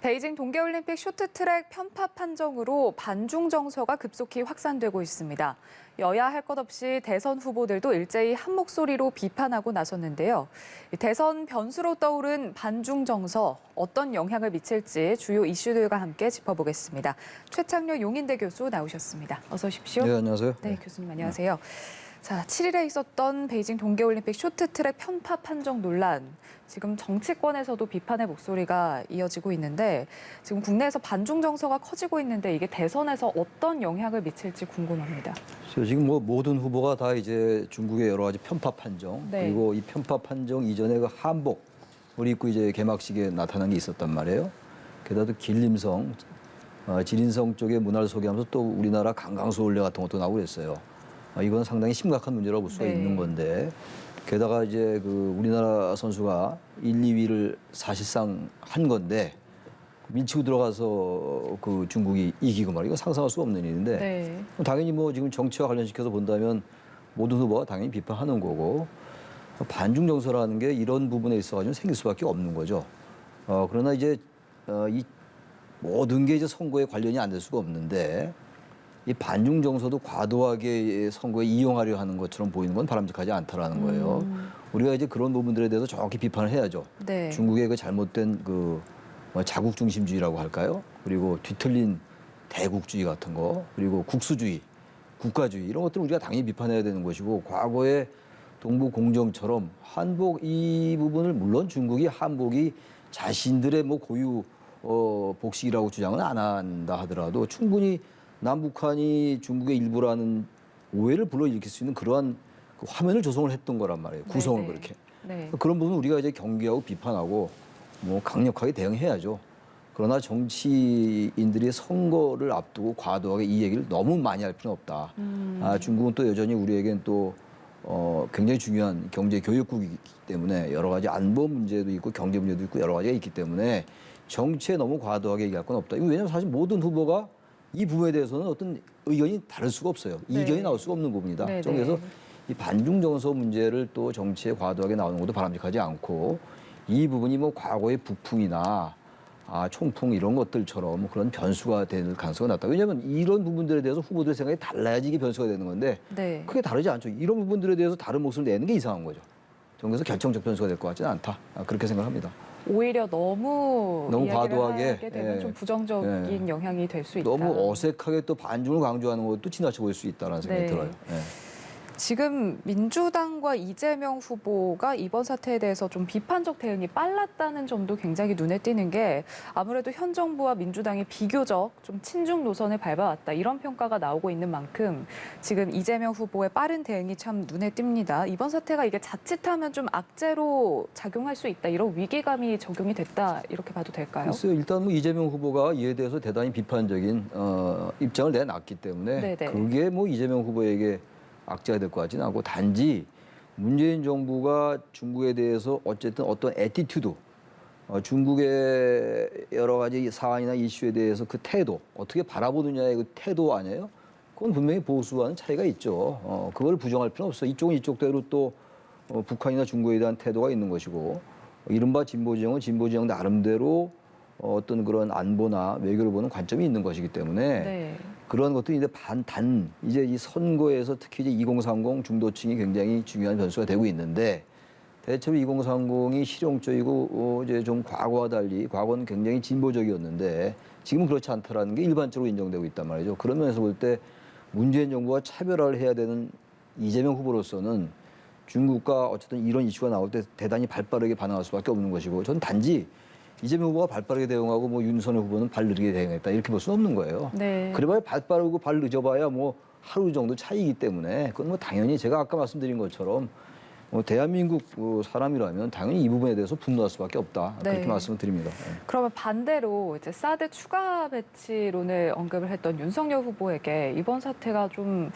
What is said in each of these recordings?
베이징 동계올림픽 쇼트트랙 편파 판정으로 반중 정서가 급속히 확산되고 있습니다. 여야 할 것 없이 대선 후보들도 일제히 한 목소리로 비판하고 나섰는데요. 대선 변수로 떠오른 반중 정서, 어떤 영향을 미칠지 주요 이슈들과 함께 짚어보겠습니다. 최창렬 용인대 교수 나오셨습니다. 어서 오십시오. 네, 안녕하세요. 네, 교수님 안녕하세요. 자, 7일에 있었던 베이징 동계올림픽 쇼트트랙 편파 판정 논란. 지금 정치권에서도 비판의 목소리가 이어지고 있는데 지금 국내에서 반중 정서가 커지고 있는데 이게 대선에서 어떤 영향을 미칠지 궁금합니다. 지금 뭐 모든 후보가 다 이제 중국의 여러 가지 편파 판정 네. 그리고 이 편파 판정 이전에 그 한복을 입고 이제 개막식에 나타난 게 있었단 말이에요. 게다가 또 길림성, 지린성 쪽의 문화를 소개하면서 또 우리나라 강강수올래 같은 것도 나오고 그랬어요. 이건 상당히 심각한 문제라고 볼 수가 네. 있는 건데 게다가 이제 그 우리나라 선수가 1, 2위를 사실상 한 건데 밀치고 들어가서 그 중국이 이기고 말이야. 이거 상상할 수 없는 일인데 네. 당연히 뭐 지금 정치와 관련시켜서 본다면 모든 후보가 당연히 비판하는 거고 반중 정서라는 게 이런 부분에 있어가지고 생길 수밖에 없는 거죠. 그러나 이제 이 모든 게 이제 선거에 관련이 안 될 수가 없는데 이 반중 정서도 과도하게 선거에 이용하려 하는 것처럼 보이는 건 바람직하지 않다라는 거예요. 우리가 이제 그런 부분들에 대해서 정확히 비판을 해야죠. 네. 중국의 그 잘못된 그 자국 중심주의라고 할까요? 그리고 뒤틀린 대국주의 같은 거, 그리고 국수주의, 국가주의 이런 것들을 우리가 당연히 비판해야 되는 것이고 과거의 동북공정처럼 한복 이 부분을 물론 중국이 한복이 자신들의 뭐 고유 복식이라고 주장은 안 한다 하더라도 충분히 남북한이 중국의 일부라는 오해를 불러일으킬 수 있는 그러한 그 화면을 조성을 했던 거란 말이에요. 구성을 네, 네. 그렇게. 네. 그런 부분 우리가 이제 경계하고 비판하고 뭐 강력하게 대응해야죠. 그러나 정치인들이 선거를 앞두고 과도하게 이 얘기를 너무 많이 할 필요는 없다. 중국은 또 여전히 우리에겐 또 굉장히 중요한 경제 교역국이기 때문에 여러 가지 안보 문제도 있고 경제 문제도 있고 여러 가지가 있기 때문에 정치에 너무 과도하게 얘기할 건 없다. 이거 왜냐하면 사실 모든 후보가 이 부분에 대해서는 어떤 의견이 다를 수가 없어요. 네. 이견이 나올 수가 없는 부분이다. 네, 그래서 네. 이 반중 정서 문제를 또 정치에 과도하게 나오는 것도 바람직하지 않고 이 부분이 뭐 과거의 북풍이나 총풍 이런 것들처럼 그런 변수가 될 가능성이 낮다. 왜냐하면 이런 부분들에 대해서 후보들의 생각이 달라야지 이게 변수가 되는 건데 네. 크게 다르지 않죠. 이런 부분들에 대해서 다른 목소리를 내는 게 이상한 거죠. 그래서 결정적 변수가 될 것 같지는 않다. 그렇게 생각합니다. 오히려 너무 이야기를 과도하게 하게 되면 좀 예. 부정적인 예. 영향이 될 수 있다. 너무 어색하게 또 반중을 강조하는 것도 지나쳐 보일 수 있다는 생각이 네. 들어요. 예. 지금 민주당과 이재명 후보가 이번 사태에 대해서 좀 비판적 대응이 빨랐다는 점도 굉장히 눈에 띄는 게 아무래도 현 정부와 민주당이 비교적 좀 친중 노선을 밟아왔다 이런 평가가 나오고 있는 만큼 지금 이재명 후보의 빠른 대응이 참 눈에 띕니다. 이번 사태가 이게 자칫하면 좀 악재로 작용할 수 있다 이런 위기감이 적용이 됐다 이렇게 봐도 될까요? 글쎄요. 일단 뭐 이재명 후보가 이에 대해서 대단히 비판적인 입장을 내놨기 때문에 네네. 그게 뭐 이재명 후보에게 악재가 될 것 같지는 않고 단지 문재인 정부가 중국에 대해서 어쨌든 어떤 애티튜드, 중국의 여러 가지 사안이나 이슈에 대해서 그 태도, 어떻게 바라보느냐의 그 태도 아니에요? 그건 분명히 보수와는 차이가 있죠. 그걸 부정할 필요는 없어요. 이쪽은 이쪽대로 또 북한이나 중국에 대한 태도가 있는 것이고 이른바 진보지형은 진보지형 나름대로 어떤 그런 안보나 외교를 보는 관점이 있는 것이기 때문에 네. 그런 것도 이제 이제 이 선거에서 특히 이제 2030 중도층이 굉장히 중요한 변수가 되고 있는데 대체로 2030이 실용적이고 이제 좀 과거와 달리 과거는 굉장히 진보적이었는데 지금은 그렇지 않다라는 게 일반적으로 인정되고 있단 말이죠. 그런 면에서 볼 때 문재인 정부와 차별화를 해야 되는 이재명 후보로서는 중국과 어쨌든 이런 이슈가 나올 때 대단히 발빠르게 반응할 수밖에 없는 것이고 저는 단지 이재명 후보가 발빠르게 대응하고 뭐 윤석열 후보는 발 느리게 대응했다 이렇게 볼 수는 없는 거예요. 네. 그래봐야 발 빠르고 발 늦어봐야 뭐 하루 정도 차이기 때문에 그건 뭐 당연히 제가 아까 말씀드린 것처럼 대한민국 사람이라면 당연히 이 부분에 대해서 분노할 수밖에 없다. 네. 그렇게 말씀을 드립니다. 그러면 반대로 이제 사드 추가 배치론을 언급을 했던 윤석열 후보에게 이번 사태가 좀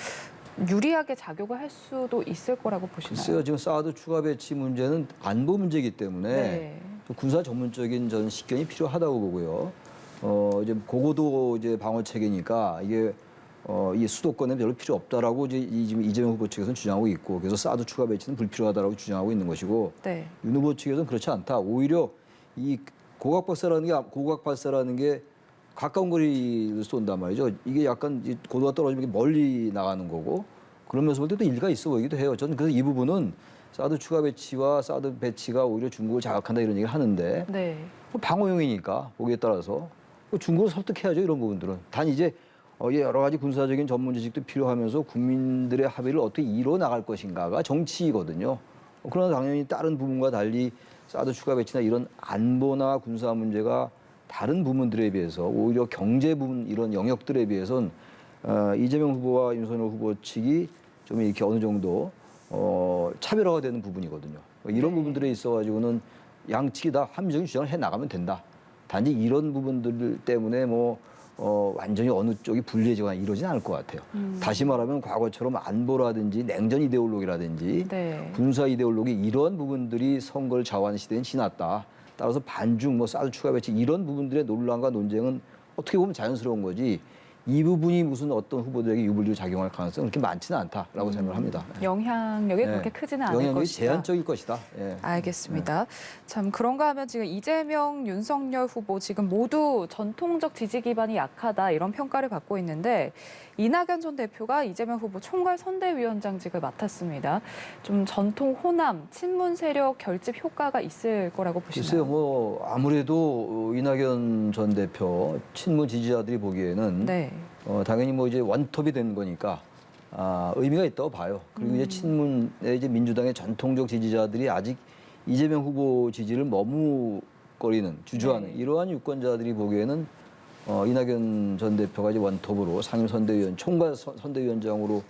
유리하게 작용을 할 수도 있을 거라고 보시나요? 글쎄요, 지금 사드 추가 배치 문제는 안보 문제이기 때문에 네. 또 군사 전문적인 저는 식견이 필요하다고 보고요. 이제 고고도 이제 방어 체계니까 이게 이 수도권에 별로 필요 없다라고 이제 지금 이재명 후보 측에서는 주장하고 있고 그래서 사드 추가 배치는 불필요하다라고 주장하고 있는 것이고 네. 윤 후보 측에서는 그렇지 않다. 오히려 이 고각 발사라는 게 가까운 거리를 쏜단 말이죠. 이게 약간 고도가 떨어지면 멀리 나가는 거고 그러면서 볼 때도 일리가 있어 보이기도 해요. 저는 그래서 이 부분은 사드 추가 배치와 사드 배치가 오히려 중국을 자극한다 이런 얘기를 하는데 네. 방어용이니까 보기에 따라서 중국을 설득해야죠 이런 부분들은. 단 이제 여러 가지 군사적인 전문 지식도 필요하면서 국민들의 합의를 어떻게 이뤄 나갈 것인가가 정치이거든요. 그러나 당연히 다른 부분과 달리 사드 추가 배치나 이런 안보나 군사 문제가 다른 부분들에 비해서 오히려 경제 부분 이런 영역들에 비해서는 이재명 후보와 윤석열 후보 측이 좀 이렇게 어느 정도 차별화가 되는 부분이거든요. 이런 부분들에 있어가지고는 양측이 다 합리적인 주장을 해 나가면 된다. 단지 이런 부분들 때문에 완전히 어느 쪽이 불리해지거나 이러진 않을 것 같아요. 다시 말하면 과거처럼 안보라든지 냉전 이데올로기라든지 네. 군사 이데올로기 이런 부분들이 선거를 좌우하는 시대는 지났다. 따라서 반중, 사드 추가 배치 이런 부분들의 논란과 논쟁은 어떻게 보면 자연스러운 거지. 이 부분이 무슨 어떤 후보들에게 유불리로 작용할 가능성은 그렇게 많지는 않다라고 생각을 합니다. 영향력이 그렇게 크지는 않을 영향력이 것이다. 제한적일 것이다. 예. 알겠습니다. 참 그런가 하면 지금 이재명, 윤석열 후보 지금 모두 전통적 지지 기반이 약하다 이런 평가를 받고 있는데 이낙연 전 대표가 이재명 후보 총괄 선대위원장직을 맡았습니다. 좀 전통 호남, 친문 세력 결집 효과가 있을 거라고 보시나요? 글쎄요, 아무래도 이낙연 전 대표 친문 지지자들이 보기에는 네. 당연히 이제 원톱이 된 거니까 의미가 있다고 봐요. 그리고 이제 친문의 이제 민주당의 전통적 지지자들이 아직 이재명 후보 지지를 머뭇거리는 주저하는 네. 이러한 유권자들이 보기에는 이낙연 전 대표가 이제 원톱으로 상임선대위원 총괄 선대위원장으로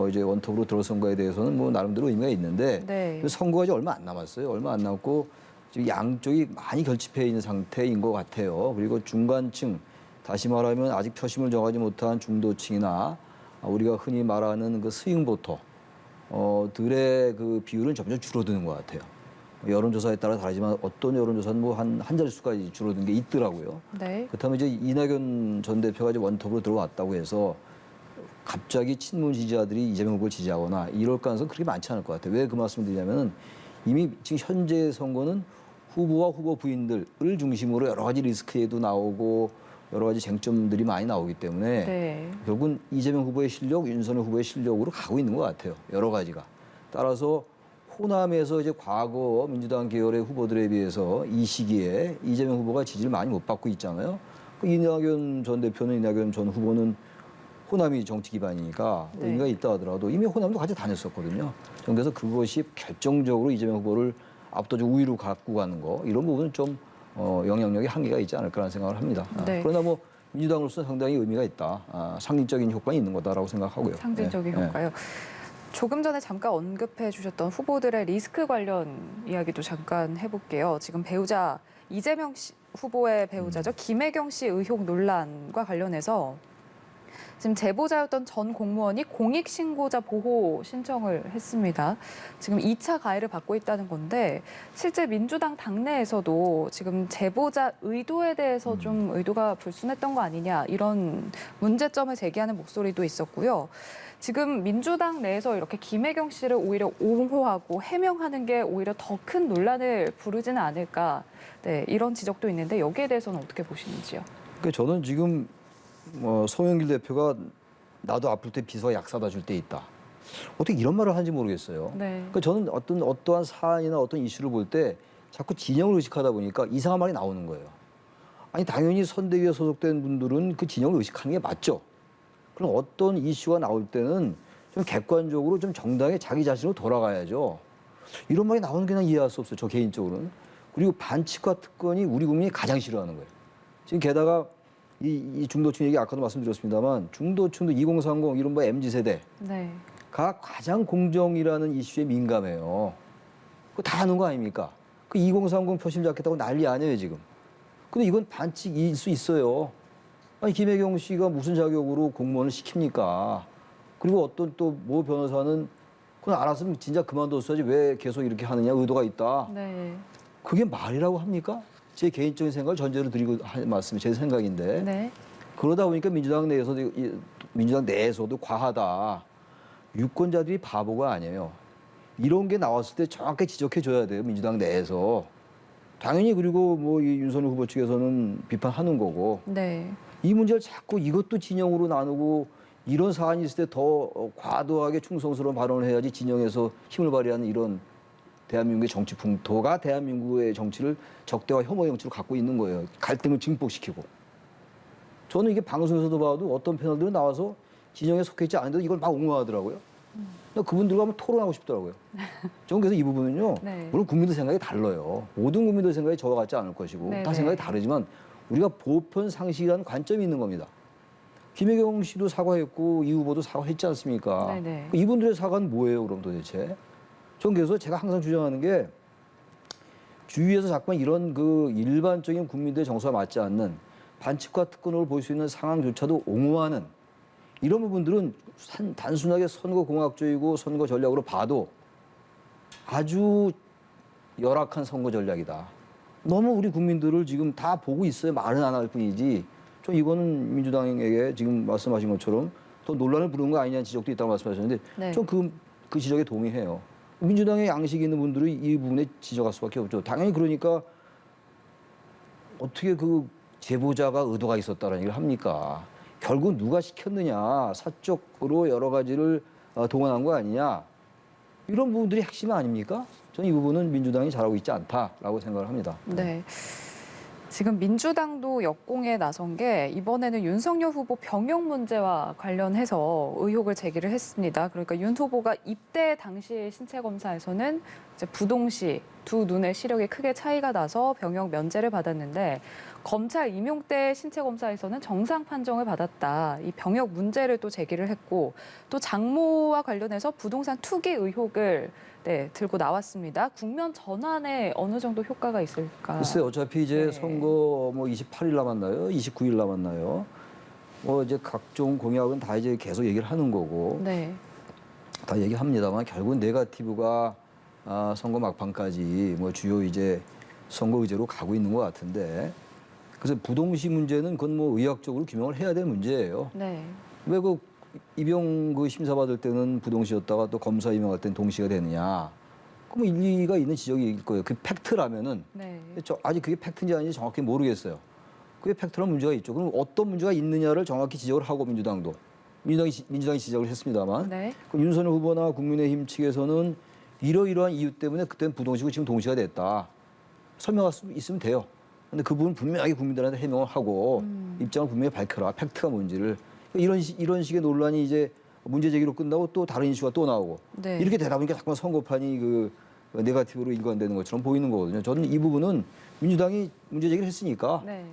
이제 원톱으로 들어선 거에 대해서는 나름대로 의미가 있는데 네. 선거가 이제 얼마 안 남았어요. 얼마 안 남고 지금 양쪽이 많이 결집해 있는 상태인 것 같아요. 그리고 중간층 다시 말하면 아직 표심을 정하지 못한 중도층이나 우리가 흔히 말하는 그 스윙보터 들의 그 비율은 점점 줄어드는 것 같아요. 여론조사에 따라 다르지만 어떤 여론조사는 한 자릿수까지 줄어든 게 있더라고요. 네. 그렇다면 이제 이낙연 전 대표가 이제 원톱으로 들어왔다고 해서 갑자기 친문 지지자들이 이재명 후보를 지지하거나 이럴 가능성은 그렇게 많지 않을 것 같아요. 왜 그 말씀을 드리냐면은 이미 지금 현재 선거는 후보와 후보 부인들을 중심으로 여러 가지 리스크에도 나오고 여러 가지 쟁점들이 많이 나오기 때문에 네. 결국은 이재명 후보의 실력, 윤석열 후보의 실력으로 가고 있는 것 같아요. 여러 가지가. 따라서 호남에서 이제 과거 민주당 계열의 후보들에 비해서 이 시기에 이재명 후보가 지지를 많이 못 받고 있잖아요. 이낙연 전 대표는 이낙연 전 후보는 호남이 정치 기반이니까 네. 의미가 있다 하더라도 이미 호남도 같이 다녔었거든요. 그래서 그것이 결정적으로 이재명 후보를 압도적 우위로 갖고 가는 거 이런 부분은 좀 영향력이 한계가 있지 않을까라는 생각을 합니다. 네. 그러나 민주당으로서 상당히 의미가 있다. 상징적인 효과가 있는 거다라고 생각하고요. 상징적인 네. 효과요. 조금 전에 잠깐 언급해 주셨던 후보들의 리스크 관련 이야기도 잠깐 해볼게요. 지금 배우자 이재명 후보의 배우자죠. 김혜경 씨 의혹 논란과 관련해서 지금 제보자였던 전 공무원이 공익신고자 보호 신청을 했습니다. 지금 2차 가해를 받고 있다는 건데 실제 민주당 당내에서도 지금 제보자 의도에 대해서 좀 의도가 불순했던 거 아니냐 이런 문제점을 제기하는 목소리도 있었고요. 지금 민주당 내에서 이렇게 김혜경 씨를 오히려 옹호하고 해명하는 게 오히려 더 큰 논란을 부르지는 않을까. 네, 이런 지적도 있는데 여기에 대해서는 어떻게 보시는지요? 그러니까 저는 지금 송영길 대표가 나도 아플 때 비서가 약 사다 줄 때 있다. 어떻게 이런 말을 하는지 모르겠어요. 네. 그러니까 저는 어떠한 사안이나 어떤 이슈를 볼 때 자꾸 진영을 의식하다 보니까 이상한 말이 나오는 거예요. 아니 당연히 선대위에 소속된 분들은 그 진영을 의식하는 게 맞죠. 그럼 어떤 이슈가 나올 때는 좀 객관적으로 좀 정당하게 자기 자신으로 돌아가야죠. 이런 말이 나오는 게 그냥 이해할 수 없어요. 저 개인적으로는. 그리고 반칙과 특권이 우리 국민이 가장 싫어하는 거예요. 지금 게다가 이 중도층 얘기 아까도 말씀드렸습니다만 중도층도 2030 이른바 MZ세대가 네. 가장 공정이라는 이슈에 민감해요. 그거 다 아는 거 아닙니까? 그 2030 표심 잡겠다고 난리 아니에요 지금. 근데 이건 반칙일 수 있어요. 아니 김혜경 씨가 무슨 자격으로 공무원을 시킵니까? 그리고 어떤 또 모 변호사는 그건 알았으면 진짜 그만뒀어야지 왜 계속 이렇게 하느냐 의도가 있다. 네. 그게 말이라고 합니까? 제 개인적인 생각을 전제로 드리고 할 말씀이 제 생각인데 네. 그러다 보니까 민주당 내에서도 과하다. 유권자들이 바보가 아니에요. 이런 게 나왔을 때 정확하게 지적해 줘야 돼요. 민주당 내에서. 당연히 그리고 뭐 이 윤석열 후보 측에서는 비판하는 거고 네. 이 문제를 자꾸 이것도 진영으로 나누고 이런 사안이 있을 때 더 과도하게 충성스러운 발언을 해야지 진영에서 힘을 발휘하는 이런 대한민국의 정치 풍토가 대한민국의 정치를 적대와 혐오 정치로 갖고 있는 거예요. 갈등을 증폭시키고. 저는 이게 방송에서도 봐도 어떤 패널들은 나와서 진영에 속해 있지 않은데도 이걸 막 옹호하더라고요. 그분들과 한번 토론하고 싶더라고요. 저는 그래서 이 부분은요. 네. 물론 국민들 생각이 달라요. 모든 국민들 생각이 저와 같지 않을 것이고 네, 다 생각이 네. 다르지만 우리가 보편 상식이라는 관점이 있는 겁니다. 김혜경 씨도 사과했고 이 후보도 사과했지 않습니까? 네, 네. 이분들의 사과는 뭐예요, 그럼 도대체? 전 그래서 제가 항상 주장하는 게 주위에서 자꾸만 이런 그 일반적인 국민들의 정서와 맞지 않는 반칙과 특권을 볼 수 있는 상황조차도 옹호하는 이런 부분들은 단순하게 선거공학적이고 선거 전략으로 봐도 아주 열악한 선거 전략이다. 너무 우리 국민들을 지금 다 보고 있어요. 말은 안 할 뿐이지. 좀 이거는 민주당에게 지금 말씀하신 것처럼 더 논란을 부르는 거 아니냐는 지적도 있다고 말씀하셨는데 네. 좀 그 지적에 동의해요. 민주당의 양식이 있는 분들이 이 부분에 지적할 수밖에 없죠. 당연히 그러니까 어떻게 그 제보자가 의도가 있었다는 얘기를 합니까? 결국 누가 시켰느냐, 사적으로 여러 가지를 동원한 거 아니냐. 이런 부분들이 핵심 아닙니까? 저는 이 부분은 민주당이 잘하고 있지 않다라고 생각을 합니다. 네. 지금 민주당도 역공에 나선 게 이번에는 윤석열 후보 병역 문제와 관련해서 의혹을 제기를 했습니다. 그러니까 윤 후보가 입대 당시 신체 검사에서는 이제 부동시 두 눈의 시력이 크게 차이가 나서 병역 면제를 받았는데 검찰 임용 때 신체 검사에서는 정상 판정을 받았다. 이 병역 문제를 또 제기를 했고 또 장모와 관련해서 부동산 투기 의혹을 들고 나왔습니다. 국면 전환에 어느 정도 효과가 있을까? 글쎄요, 어차피 이제 네. 선거 뭐 28일 남았나요? 29일 남았나요? 뭐 이제 각종 공약은 다 이제 계속 얘기를 하는 거고 네. 다 얘기합니다만 결국은 네거티브가 선거 막판까지 뭐 주요 이제 선거 의제로 가고 있는 것 같은데 그래서 부동시 문제는 그건 뭐 의학적으로 규명을 해야 될 문제예요. 네. 왜 그 입영 그 심사 받을 때는 부동시였다가 또 검사 임용할 때는 동시가 되느냐? 그럼 일리가 있는 지적일 거예요. 그 팩트라면은 네. 아직 그게 팩트인지 아닌지 정확히 모르겠어요. 그게 팩트란 문제가 있죠. 그럼 어떤 문제가 있느냐를 정확히 지적을 하고 민주당이 지적을 했습니다만 네. 그럼 윤석열 후보나 국민의힘 측에서는 이러이러한 이유 때문에 그때는 부동시고 지금 동시가 됐다. 설명할 수 있으면 돼요. 근데 그 부분 분명하게 국민들한테 해명을 하고 입장을 분명히 밝혀라. 팩트가 뭔지를. 이런 식의 논란이 이제 문제 제기로 끝나고 또 다른 이슈가 또 나오고 네. 이렇게 되다 보니까 자꾸만 선거판이 그 네거티브로 일관되는 것처럼 보이는 거거든요. 저는 이 부분은 민주당이 문제 제기를 했으니까 네.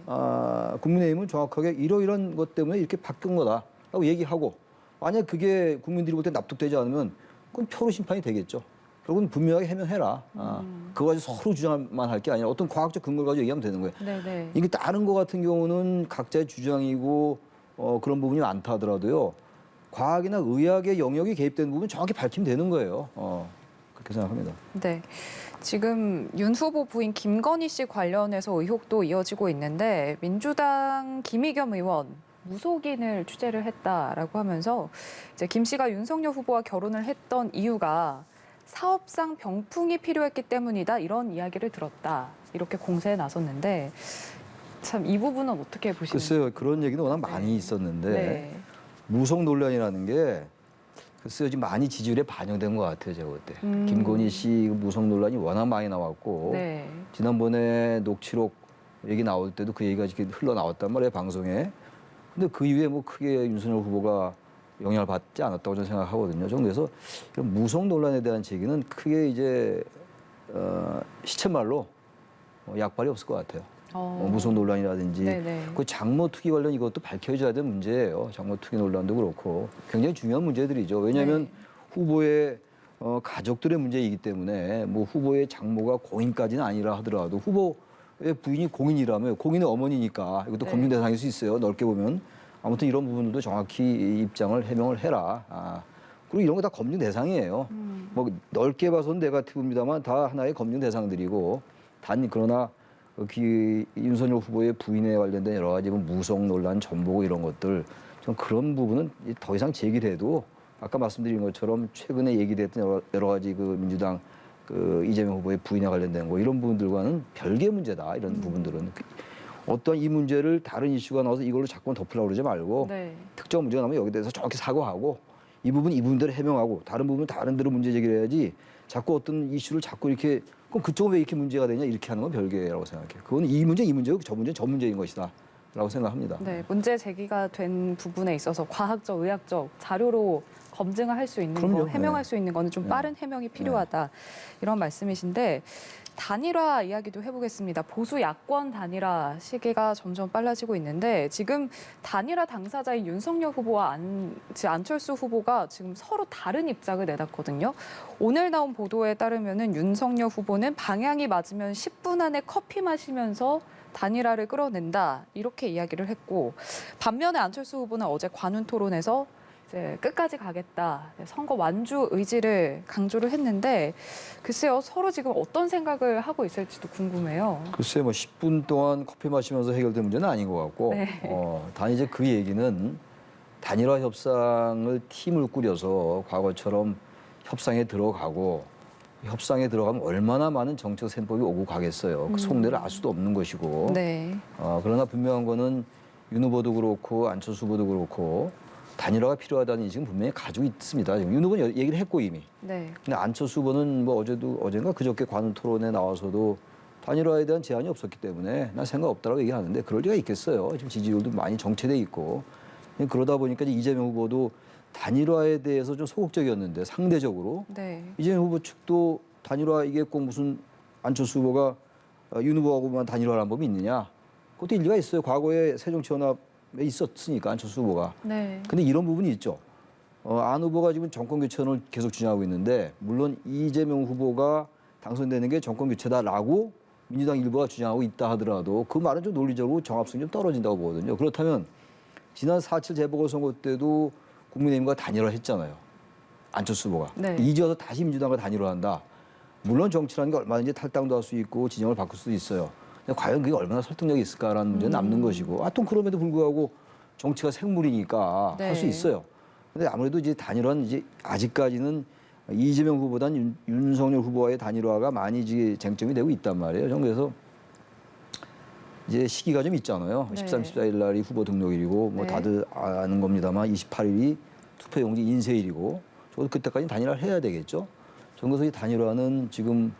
국민의힘은 정확하게 이러이러한 것 때문에 이렇게 바뀐 거다라고 얘기하고 만약 그게 국민들이 볼 때 납득되지 않으면 그건 표로 심판이 되겠죠. 결국은 분명하게 해명해라. 그거 가지고 서로 주장만 할 게 아니라 어떤 과학적 근거를 가지고 얘기하면 되는 거예요. 네. 네. 이게 다른 거 같은 경우는 각자의 주장이고 그런 부분이 많다 하더라도요. 과학이나 의학의 영역이 개입된 부분 정확히 밝히면 되는 거예요. 그렇게 생각합니다. 네. 지금 윤 후보 부인 김건희 씨 관련해서 의혹도 이어지고 있는데 민주당 김의겸 의원 무속인을 취재를 했다라고 하면서 이제 김 씨가 윤석열 후보와 결혼을 했던 이유가 사업상 병풍이 필요했기 때문이다 이런 이야기를 들었다 이렇게 공세에 나섰는데 참 이 부분은 어떻게 보시는지? 글쎄요. 그런 얘기는 워낙 많이 있었는데 네. 무속 논란이라는 게 글쎄요. 지금 많이 지지율에 반영된 것 같아요. 제가 볼 때. 김건희 씨 무속 논란이 워낙 많이 나왔고 네. 지난번에 녹취록 얘기 나올 때도 그 얘기가 이렇게 흘러나왔단 말이에요. 방송에. 근데 그 이후에 뭐 크게 윤석열 후보가 영향을 받지 않았다고 저는 생각하거든요. 저는 그래서 이런 무속 논란에 대한 제기는 크게 이제 시쳇말로 약발이 없을 것 같아요. 무속 논란이라든지 네네. 그 장모 투기 관련 이것도 밝혀져야 될 문제예요. 장모 투기 논란도 그렇고 굉장히 중요한 문제들이죠. 왜냐하면 네. 후보의 가족들의 문제이기 때문에 뭐 후보의 장모가 공인까지는 아니라 하더라도 후보의 부인이 공인이라면 공인의 어머니니까 이것도 네. 검증 대상일 수 있어요. 넓게 보면 아무튼 이런 부분들도 정확히 입장을 해명을 해라. 그리고 이런 거 다 검증 대상이에요. 뭐 넓게 봐서는 네거티브입니다만 다 하나의 검증 대상들이고 단 그러나 윤석열 후보의 부인에 관련된 여러 가지 무속 논란, 전보고 이런 것들 좀 그런 부분은 더 이상 제기돼도 아까 말씀드린 것처럼 최근에 얘기됐던 여러 가지 그 민주당 그 이재명 후보의 부인에 관련된 거 이런 부분들과는 별개의 문제다. 이런 부분들은 어떤 이 문제를 다른 이슈가 나와서 이걸로 자꾸 덮으려고 그러지 말고 네. 특정 문제가 나오면 여기 대해서 정확히 사과하고 이 부분 이 부분대로 해명하고 다른 부분은 다른 대로 문제 제기를 해야지 자꾸 어떤 이슈를 자꾸 이렇게 그럼 그쪽은 왜 이렇게 문제가 되냐 이렇게 하는 건 별개라고 생각해요. 그건 이 문제 이 문제고 저 문제는 저 문제인 것이다. 라고 생각합니다. 네, 문제 제기가 된 부분에 있어서 과학적, 의학적 자료로 검증을 할 수 있는 그럼요. 거, 해명할 네. 수 있는 거는 좀 네. 빠른 해명이 필요하다. 이런 말씀이신데 단일화 이야기도 해보겠습니다. 보수 야권 단일화 시기가 점점 빨라지고 있는데 지금 단일화 당사자인 윤석열 후보와 안철수 후보가 지금 서로 다른 입장을 내놨거든요. 오늘 나온 보도에 따르면은 윤석열 후보는 방향이 맞으면 10분 안에 커피 마시면서 단일화를 끌어낸다 이렇게 이야기를 했고 반면에 안철수 후보는 어제 관훈 토론에서 이제 끝까지 가겠다 선거 완주 의지를 강조를 했는데 글쎄요 서로 지금 어떤 생각을 하고 있을지도 궁금해요. 글쎄 뭐 10분 동안 커피 마시면서 해결된 문제는 아닌 것 같고 네. 단 이제 그 얘기는 단일화 협상을 팀을 꾸려서 과거처럼 협상에 들어가고 협상에 들어가면 얼마나 많은 정책 셈법이 오고 가겠어요. 그 속내를 알 수도 없는 것이고. 네. 그러나 분명한 거는 윤 후보도 그렇고 안철수 후보도 그렇고 단일화가 필요하다는 인식은 분명히 가지고 있습니다. 지금 윤 후보는 얘기를 했고 이미. 네. 근데 안철수 후보는 뭐 어젠가 그저께 관훈 토론에 나와서도 단일화에 대한 제한이 없었기 때문에 난 생각 없다라고 얘기하는데 그럴 리가 있겠어요. 지금 지지율도 많이 정체돼 있고 그러다 보니까 이제 이재명 후보도 단일화에 대해서 좀 소극적이었는데 상대적으로 네. 이재명 후보 측도 단일화 이게 꼭 무슨 안철수 후보가 윤 후보하고만 단일화를 한 법이 있느냐? 그것도 일리가 있어요. 과거에 새정치연합에 있었으니까 안철수 후보가. 네. 근데 이런 부분이 있죠. 안 후보가 지금 정권 교체론을 계속 주장하고 있는데 물론 이재명 후보가 당선되는 게 정권 교체다라고 민주당 일부가 주장하고 있다 하더라도 그 말은 좀 논리적으로 정합성이 좀 떨어진다고 보거든요. 그렇다면 지난 4.7 재보궐선거 때도 국민의힘과 단일화를 했잖아요. 안철수 후보가. 네. 이제 와서 다시 민주당과 단일화한다. 물론 정치라는 게 얼마든지 탈당도 할 수 있고 진영을 바꿀 수도 있어요. 근데 과연 그게 얼마나 설득력이 있을까라는 문제는 남는 것이고 또 그럼에도 불구하고 정치가 생물이니까 할 수 네. 있어요. 근데 아무래도 이제 단일화는 이제 아직까지는 이재명 후보보다는 윤석열 후보와의 단일화가 많이 이제 쟁점이 되고 있단 말이에요. 저는 그래서 이제 시기가 좀 있잖아요. 네. 13, 14일 날이 후보 등록일이고 뭐 네. 다들 아는 겁니다만 28일이 투표용지 인쇄일이고 저도 그때까지 단일화를 해야 되겠죠. 저는 그래서 이 단일화는 지금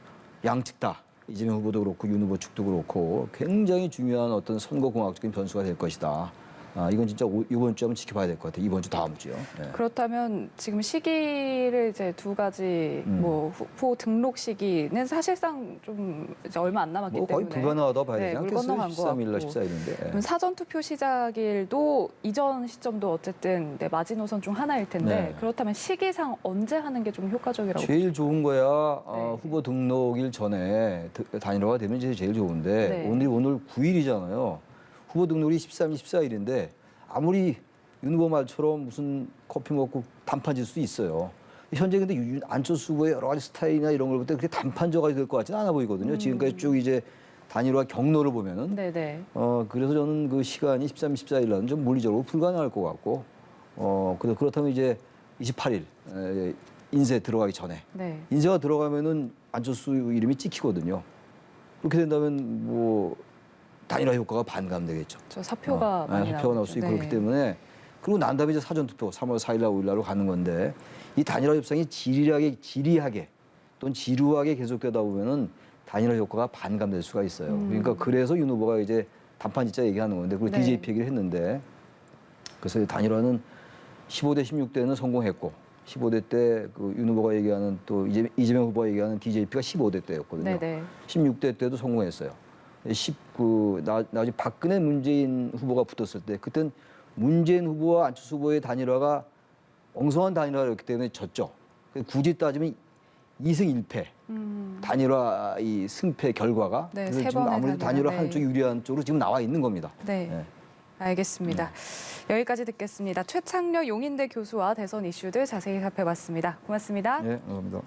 양측 다 이재명 후보도 그렇고 윤 후보 측도 그렇고 굉장히 중요한 어떤 선거공학적인 변수가 될 것이다. 이건 진짜 이번 주에 한번 지켜봐야 될 것 같아요. 이번 주 다음 주요. 네. 그렇다면 지금 시기를 이제 두 가지 뭐 후보 등록 시기는 사실상 좀 이제 얼마 안 남았기 뭐 거의 때문에 불가능하다 봐야 되지 물 않겠어요? 건너간 것 13일 날 같고. 14일인데. 그럼 사전 투표 시작일도 이전 시점도 어쨌든 마지노선 중 하나일 텐데 네. 그렇다면 시기상 언제 하는 게 좀 효과적이라고 제일 좋은 거야 네. 후보 등록일 전에 단일화가 되면 이제 제일 좋은데 네. 오늘 9일이잖아요. 후보 등록이 13일, 14일인데 아무리 윤 후보 말처럼 무슨 커피 먹고 단판질 수도 있어요. 현재 근데 안철수 후보의 여러 가지 스타일이나 이런 걸 볼 때 그렇게 단판져가 될 것 같지는 않아 보이거든요. 지금까지 쭉 이제 단일화 경로를 보면은. 네네. 그래서 저는 그 시간이 13일, 14일 날은 좀 물리적으로 불가능할 것 같고 그렇다면 이제 28일 인쇄 들어가기 전에 네. 인쇄가 들어가면은 안철수 이름이 찍히거든요. 그렇게 된다면 뭐 단일화 효과가 반감되겠죠. 저 사표가 많이 사표가 나올 나오죠. 수 있고 네. 그렇기 때문에 그리고 난 다음에 이제 사전 투표 3월 4일 날 5일 날로 가는 건데 이 단일화 협상이 지리하게 또는 지루하게 계속되다 보면은 단일화 효과가 반감될 수가 있어요. 그러니까 그래서 윤 후보가 이제 단판 진짜 얘기하는 건데 그리고 네. DJP 얘기를 했는데 그래서 단일화는 15대 16대는 성공했고 15대 때 그 윤 후보가 얘기하는 또 이재명 후보가 얘기하는 DJP가 15대 때였거든요. 네네. 16대 때도 성공했어요. 나중에 박근혜 문재인 후보가 붙었을 때 그땐 문재인 후보와 안철수 후보의 단일화가 엉성한 단일화였기 때문에 졌죠. 굳이 따지면 2승 1패 단일화 이 승패 결과가 네, 그래서 세 지금 번의 아무래도 단일화, 단일화 한쪽 유리한 쪽으로 지금 나와 있는 겁니다. 네. 네. 알겠습니다. 여기까지 듣겠습니다. 최창렬 용인대 교수와 대선 이슈들 자세히 살펴봤습니다. 고맙습니다. 네, 감사합니다.